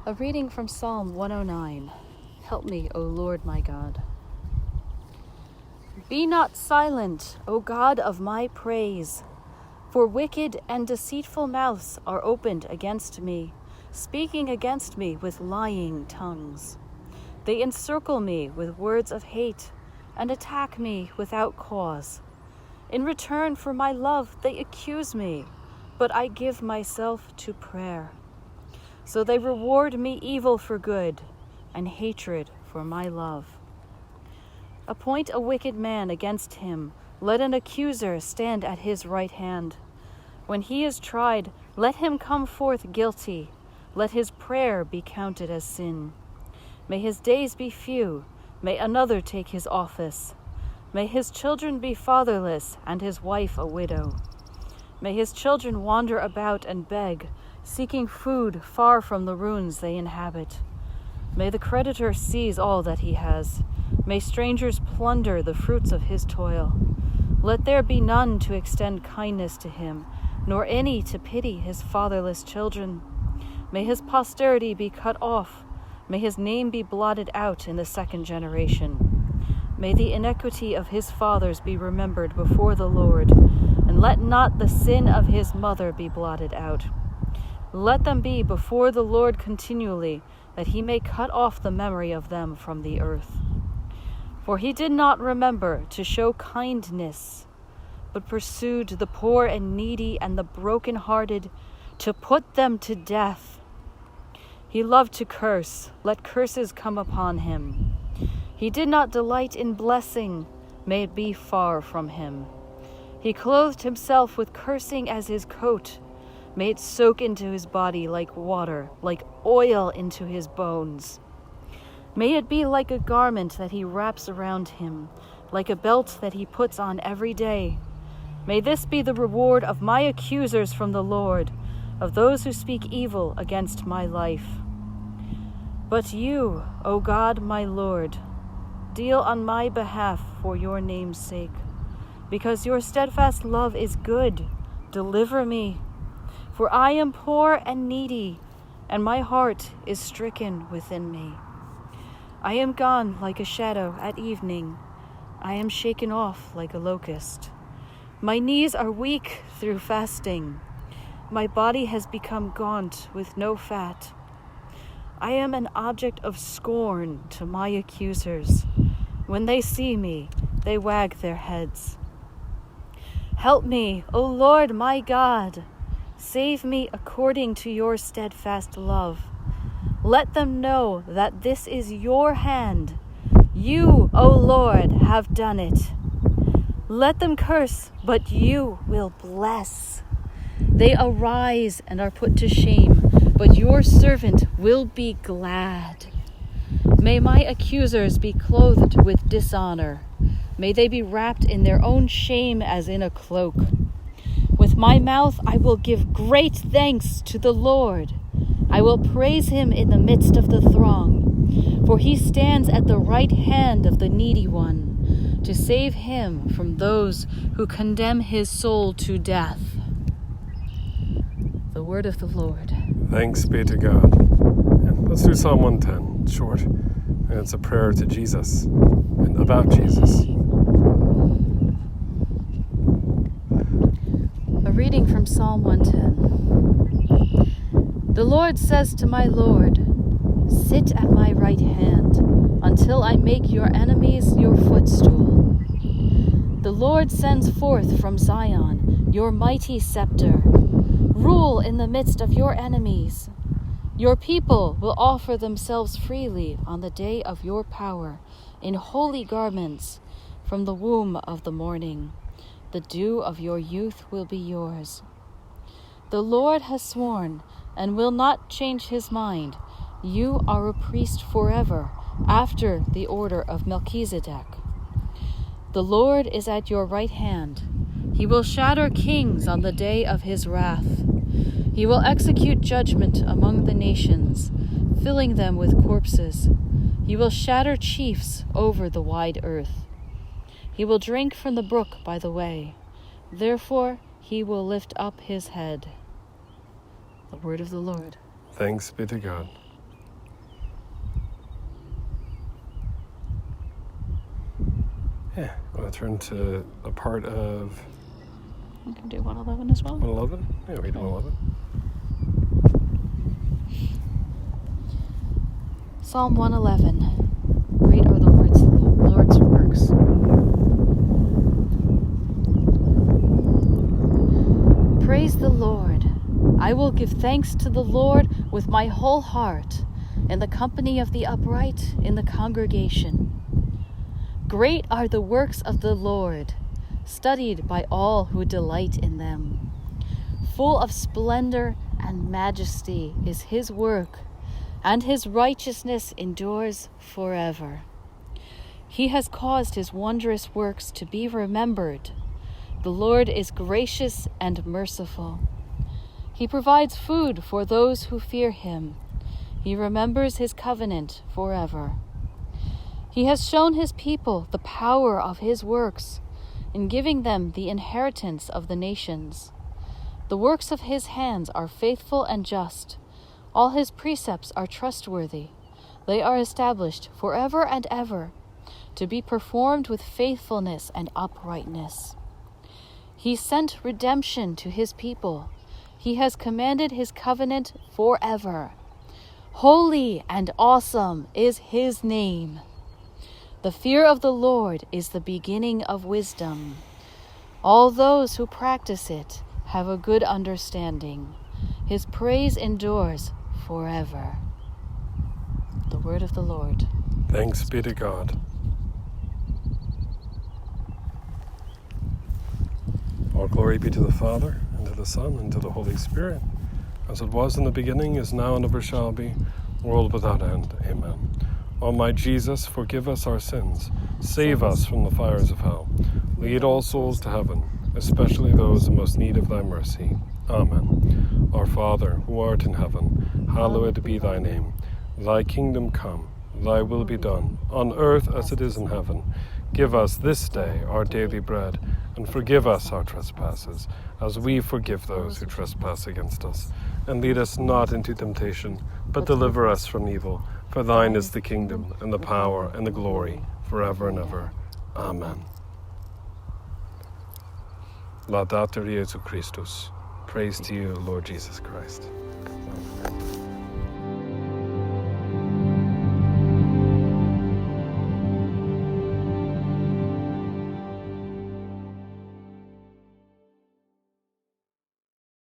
A reading from Psalm 109. Help me, O Lord my God. Be not silent, O God of my praise, for wicked and deceitful mouths are opened against me, speaking against me with lying tongues. They encircle me with words of hate and attack me without cause. In return for my love, they accuse me, but I give myself to prayer. So they reward me evil for good and hatred for my love. Appoint a wicked man against him. Let an accuser stand at his right hand. When he is tried, let him come forth guilty. Let his prayer be counted as sin. May his days be few. May another take his office. May his children be fatherless and his wife a widow. May his children wander about and beg, seeking food far from the ruins they inhabit. May the creditor seize all that he has. May strangers plunder the fruits of his toil. Let there be none to extend kindness to him, nor any to pity his fatherless children. May his posterity be cut off. May his name be blotted out in the second generation. May the iniquity of his fathers be remembered before the Lord, and let not the sin of his mother be blotted out. Let them be before the Lord continually, that he may cut off the memory of them from the earth. For he did not remember to show kindness, but pursued the poor and needy and the broken-hearted, to put them to death. He loved to curse. Let curses come upon him. He did not delight in blessing. May it be far from him. He clothed himself with cursing as his coat. May it soak into his body like water, like oil into his bones. May it be like a garment that he wraps around him, like a belt that he puts on every day. May this be the reward of my accusers from the Lord, of those who speak evil against my life. But you, O God, my Lord, deal on my behalf for your name's sake. Because your steadfast love is good, deliver me. For I am poor and needy, and my heart is stricken within me. I am gone like a shadow at evening. I am shaken off like a locust. My knees are weak through fasting. My body has become gaunt with no fat. I am an object of scorn to my accusers. When they see me, they wag their heads. Help me, O Lord my God. Save me according to your steadfast love. Let them know that this is your hand. You, O Lord, have done it. Let them curse, but you will bless. They arise and are put to shame, but your servant will be glad. May my accusers be clothed with dishonor. May they be wrapped in their own shame as in a cloak. With my mouth I will give great thanks to the Lord. I will praise him in the midst of the throng, for he stands at the right hand of the needy one, to save him from those who condemn his soul to death. The word of the Lord. Thanks be to God. And let's do Psalm 110. It's short, and it's a prayer to Jesus and about Jesus. A reading from Psalm 110. The Lord says to my Lord, sit at my right hand until I make your enemies your footstool. The Lord sends forth from Zion your mighty scepter. Rule in the midst of your enemies. Your people will offer themselves freely on the day of your power, in holy garments from the womb of the morning. The dew of your youth will be yours. The Lord has sworn and will not change his mind. You are a priest forever, after the order of Melchizedek. The Lord is at your right hand. He will shatter kings on the day of his wrath. He will execute judgment among the nations, filling them with corpses. He will shatter chiefs over the wide earth. He will drink from the brook by the way. Therefore he will lift up his head. The word of the Lord. Thanks be to God. Yeah, I want to turn to a part of You can do 111 as well. 111. Yeah, read 111. Psalm 111. Great are the Lord's works. Praise the Lord. I will give thanks to the Lord with my whole heart, in the company of the upright, in the congregation. Great are the works of the Lord, studied by all who delight in them. Full of splendor and majesty is his work, and his righteousness endures forever. He has caused his wondrous works to be remembered. The Lord is gracious and merciful. He provides food for those who fear him. He remembers his covenant forever. He has shown his people the power of his works, in giving them the inheritance of the nations. The works of his hands are faithful and just. All his precepts are trustworthy. They are established forever and ever, to be performed with faithfulness and uprightness. He sent redemption to his people. He has commanded his covenant forever. Holy and awesome is his name. The fear of the Lord is the beginning of wisdom. All those who practice it have a good understanding. His praise endures forever. The word of the Lord. Thanks be to God. All glory be to the Father, and to the Son, and to the Holy Spirit, as it was in the beginning, is now, and ever shall be, world without end. Amen. O my Jesus, forgive us our sins, save us from the fires of hell, lead all souls to heaven, especially those in most need of thy mercy. Amen. Our Father, who art in heaven, hallowed be thy name. Thy kingdom come, thy will be done, on earth as it is in heaven. Give us this day our daily bread, and forgive us our trespasses, as we forgive those who trespass against us. And lead us not into temptation, but deliver us from evil. For thine is the kingdom, and the power, and the glory, forever and ever. Amen. Laudator Jesu Christus. Praise to you, Lord Jesus Christ. Amen.